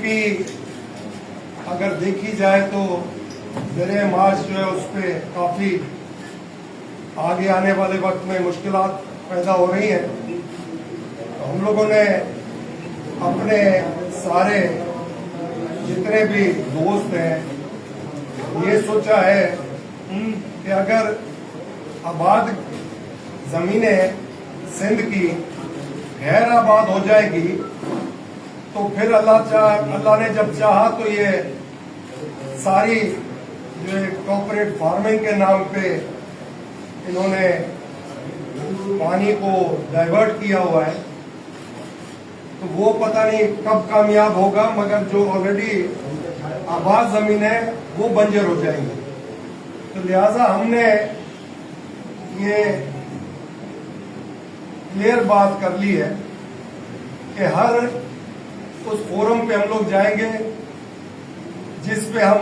की अगर देखी जाए तो मेरे मार्च जो है उस पर काफ़ी आगे आने वाले वक्त में मुश्किलात पैदा हो रही हैं। तो हम लोगों ने अपने सारे जितने भी दोस्त हैं ये सोचा है कि अगर आबाद ज़मीनें सिंध की गैर आबाद हो जाएगी तो फिर अल्लाह ने जब चाहा तो ये सारी जो कॉर्पोरेट फार्मिंग के नाम पे इन्होंने पानी को डाइवर्ट किया हुआ है, तो वो पता नहीं कब कामयाब होगा, मगर जो ऑलरेडी आबाद जमीन है वो बंजर हो जाएंगी। तो लिहाजा हमने ये क्लियर बात कर ली है कि हर उस फोरम पे हम लोग जाएंगे जिस पे हम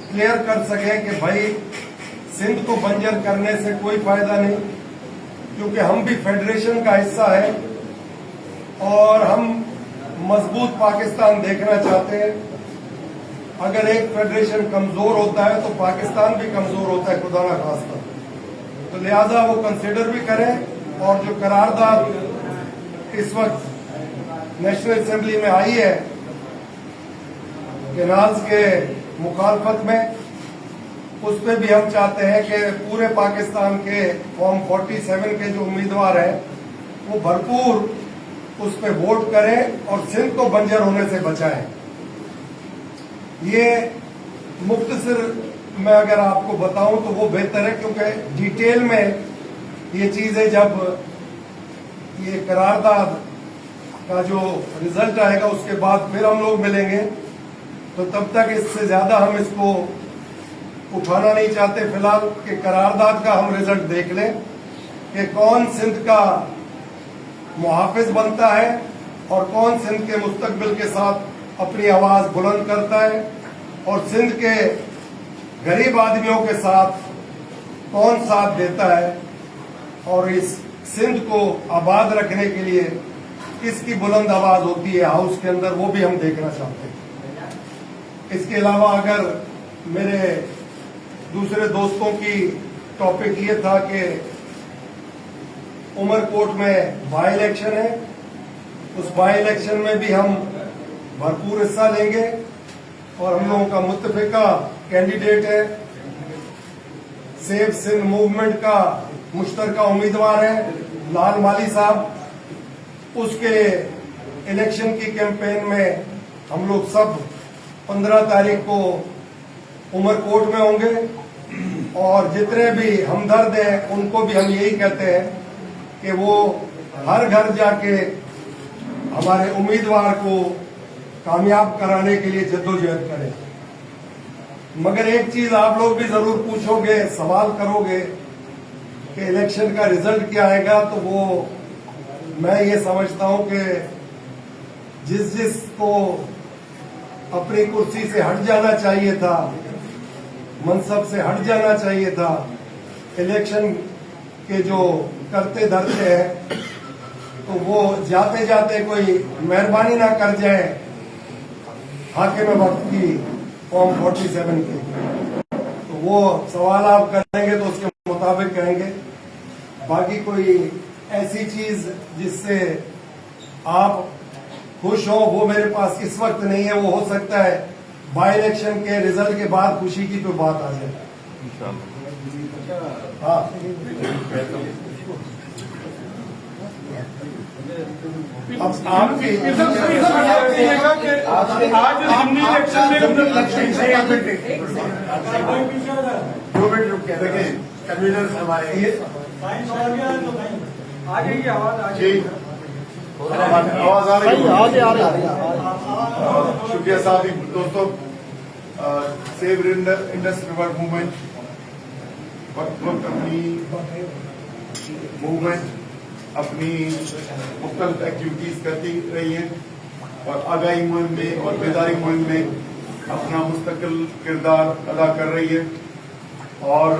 क्लियर कर सकें कि भाई सिंध को बंजर करने से कोई फायदा नहीं, क्योंकि हम भी फेडरेशन का हिस्सा है और हम मजबूत पाकिस्तान देखना चाहते हैं। अगर एक फेडरेशन कमजोर होता है तो पाकिस्तान भी कमजोर होता है, खुदा ना खास्ता। तो लिहाजा वो कंसिडर भी करें। और जो करारदाद इस वक्त नेशनल असेंबली में आई है केनाल्स के मुखालफत में, उस पर भी हम चाहते हैं कि पूरे पाकिस्तान के फॉर्म 47 के जो उम्मीदवार हैं वो भरपूर उस पर वोट करें और सिंध को बंजर होने से बचाएं। ये मुख्तसर मैं अगर आपको बताऊं तो वो बेहतर है, क्योंकि डिटेल में ये चीजें जब ये करारदाद का जो रिजल्ट आएगा उसके बाद फिर हम लोग मिलेंगे, तो तब तक इससे ज्यादा हम इसको उठाना नहीं चाहते। फिलहाल के करारदाद का हम रिजल्ट देख लें कि कौन सिंध का मुहाफिज बनता है और कौन सिंध के मुस्तकबिल के साथ अपनी आवाज बुलंद करता है, और सिंध के गरीब आदमियों के साथ कौन साथ देता है, और इस सिंध को आबाद रखने के लिए किसकी बुलंद आवाज होती है हाउस के अंदर, वो भी हम देखना चाहते हैं। इसके अलावा अगर मेरे दूसरे दोस्तों की टॉपिक ये था कि उमरकोट में बाई इलेक्शन है, उस बाई इलेक्शन में भी हम भरपूर हिस्सा लेंगे और हम लोगों का मुत्तफिका कैंडिडेट है, सेव सिंध मूवमेंट का मुश्तरका उम्मीदवार है लाल माली साहब। उसके इलेक्शन की कैंपेन में हम लोग सब 15 तारीख को उमरकोट में होंगे, और जितने भी हमदर्द हैं उनको भी हम यही कहते हैं कि वो हर घर जाके हमारे उम्मीदवार को कामयाब कराने के लिए जद्दोजहद करें। मगर एक चीज आप लोग भी जरूर पूछोगे, सवाल करोगे कि इलेक्शन का रिजल्ट क्या आएगा, तो वो मैं ये समझता हूं कि जिस को अपनी कुर्सी से हट जाना चाहिए था, मनसब से हट जाना चाहिए था, इलेक्शन के जो करते धरते हैं, तो वो जाते जाते कोई मेहरबानी ना कर जाए हाकिम वक्त की फॉर्म 47 की, तो वो सवाल आप करेंगे तो उसके मुताबिक कहेंगे। बाकी कोई ऐसी चीज जिससे आप खुश हो वो मेरे पास इस वक्त नहीं है। वो हो सकता है बाई इलेक्शन के रिजल्ट के बाद खुशी की तो बात आ जाए। हाँ, अब आपकी आज देखिए कन्वीनर्स हमारे आवाज आ रही है। शुक्रिया साहब। दोस्तों, सेव इंडस रिवर मूवमेंट वक्त अपनी मूवमेंट अपनी मुख्तलिफ एक्टिविटीज करती रही है और आगाही मुहिम में और बेदारी मुहिम में अपना मुस्तकिल किरदार अदा कर रही है। और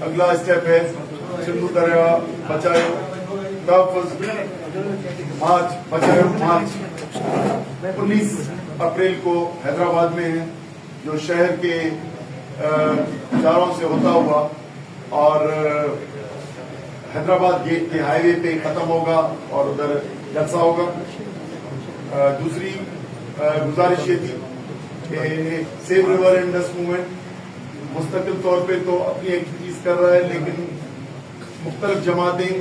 अगला स्टेप है सिंधु दरिया बचाओ, तहफ़्फ़ुज़, मार्च बचाओ मार्च। 19 अप्रैल को हैदराबाद में है, जो शहर के चारों से होता हुआ और हैदराबाद गेट के हाईवे पे खत्म होगा और उधर जलसा होगा। दूसरी गुजारिश ये थी कि सेव रिवर इंडस मूवमेंट मुस्तकिल तौर पे तो अपनी एक्टिविटीज कर रहा है, लेकिन मुख्तलिफ जमातें,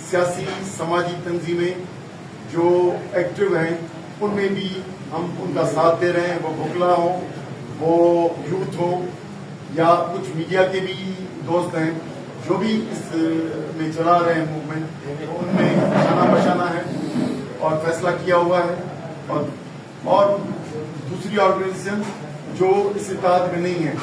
सियासी समाजी तंजीमें जो एक्टिव हैं उनमें भी हम उनका साथ दे रहे हैं। वो बुकला हो, वो यूथ हो, या कुछ मीडिया के भी दोस्त हैं जो भी इस में चला रहे हैं मूवमेंट, उनमें शाना बशाना है और फैसला किया हुआ है। और दूसरी ऑर्गेनाइजेशन जो इस इत्तेहाद में नहीं है